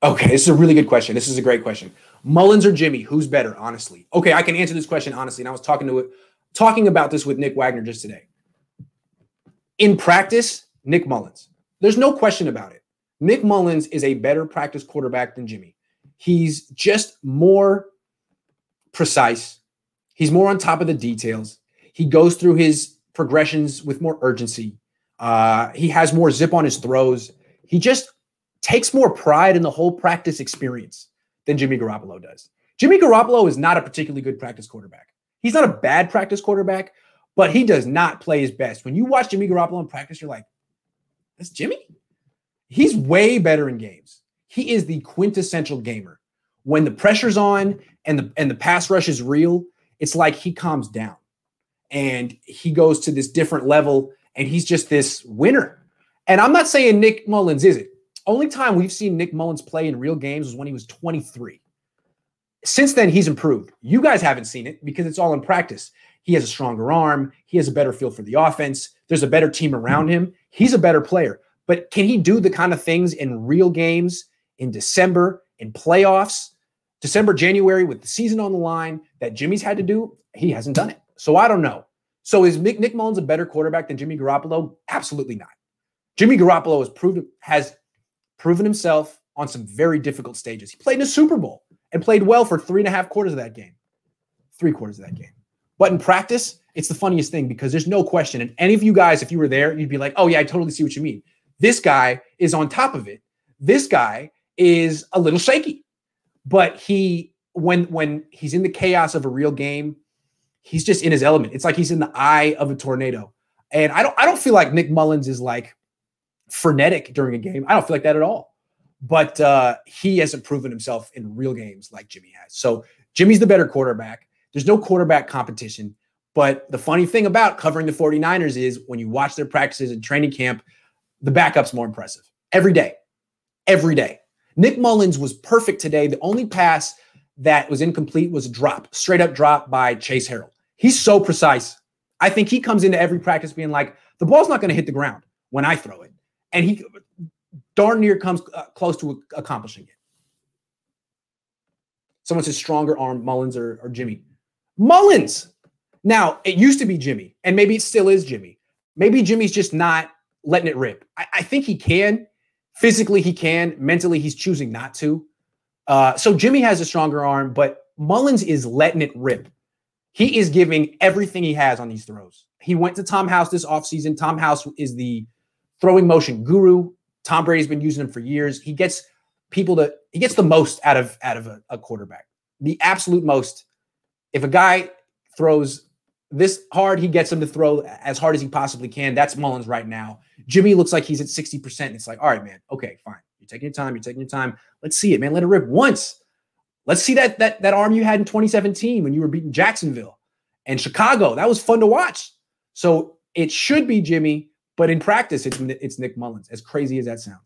Okay, this is a really good question. This is a great question. Mullens or Jimmy, who's better, honestly? Okay, I can answer this question honestly. And I was talking about this with Nick Wagner just today. In practice, Nick Mullens. There's no question about it. Nick Mullens is a better practice quarterback than Jimmy. He's just more precise. He's more on top of the details. He goes through his progressions with more urgency. He has more zip on his throws. He just takes more pride in the whole practice experience than Jimmy Garoppolo does. Jimmy Garoppolo is not a particularly good practice quarterback. He's not a bad practice quarterback, but he does not play his best. When you watch Jimmy Garoppolo in practice, you're like, that's Jimmy? He's way better in games. He is the quintessential gamer. When the pressure's on and the pass rush is real, it's like he calms down and he goes to this different level and he's just this winner. And I'm not saying Nick Mullens isn't. Only time we've seen Nick Mullens play in real games was when he was 23. Since then, he's improved. You guys haven't seen it because it's all in practice. He has a stronger arm. He has a better feel for the offense. There's a better team around him. He's a better player. But can he do the kind of things in real games in December, in playoffs, December, January, with the season on the line that Jimmy's had to do? He hasn't done it. So I don't know. So is Nick Mullens a better quarterback than Jimmy Garoppolo? Absolutely not. Jimmy Garoppolo has proven himself on some very difficult stages. He played in a Super Bowl and played well for 3.5 quarters of that game. 3 quarters of that game. But in practice, it's the funniest thing because there's no question. And any of you guys, if you were there, you'd be like, oh yeah, I totally see what you mean. This guy is on top of it. This guy is a little shaky. But when he's in the chaos of a real game, he's just in his element. It's like he's in the eye of a tornado. And I don't feel like Nick Mullens is like frenetic during a game. I don't feel like that at all. But he hasn't proven himself in real games like Jimmy has. So Jimmy's the better quarterback. There's no quarterback competition. But the funny thing about covering the 49ers is when you watch their practices and training camp, the backup's more impressive. Every day. Every day. Nick Mullens was perfect today. The only pass that was incomplete was a drop, straight up drop by Chase Harrell. He's so precise. I think he comes into every practice being like, the ball's not going to hit the ground when I throw it. And he darn near comes close to accomplishing it. Someone says stronger arm, Mullens or Jimmy. Mullens. Now, it used to be Jimmy, and maybe it still is Jimmy. Maybe Jimmy's just not letting it rip. I think he can. Physically, he can. Mentally, he's choosing not to. So Jimmy has a stronger arm, but Mullens is letting it rip. He is giving everything he has on these throws. He went to Tom House this offseason. Tom House is the throwing motion guru. Tom Brady's been using him for years. He gets the most out of a quarterback. The absolute most. If a guy throws this hard, he gets him to throw as hard as he possibly can. That's Mullens right now. Jimmy looks like he's at 60%. It's like, all right, man. Okay, fine. You're taking your time. You're taking your time. Let's see it, man. Let it rip once. Let's see that arm you had in 2017 when you were beating Jacksonville and Chicago. That was fun to watch. So it should be Jimmy, but in practice, it's Nick Mullens, as crazy as that sounds.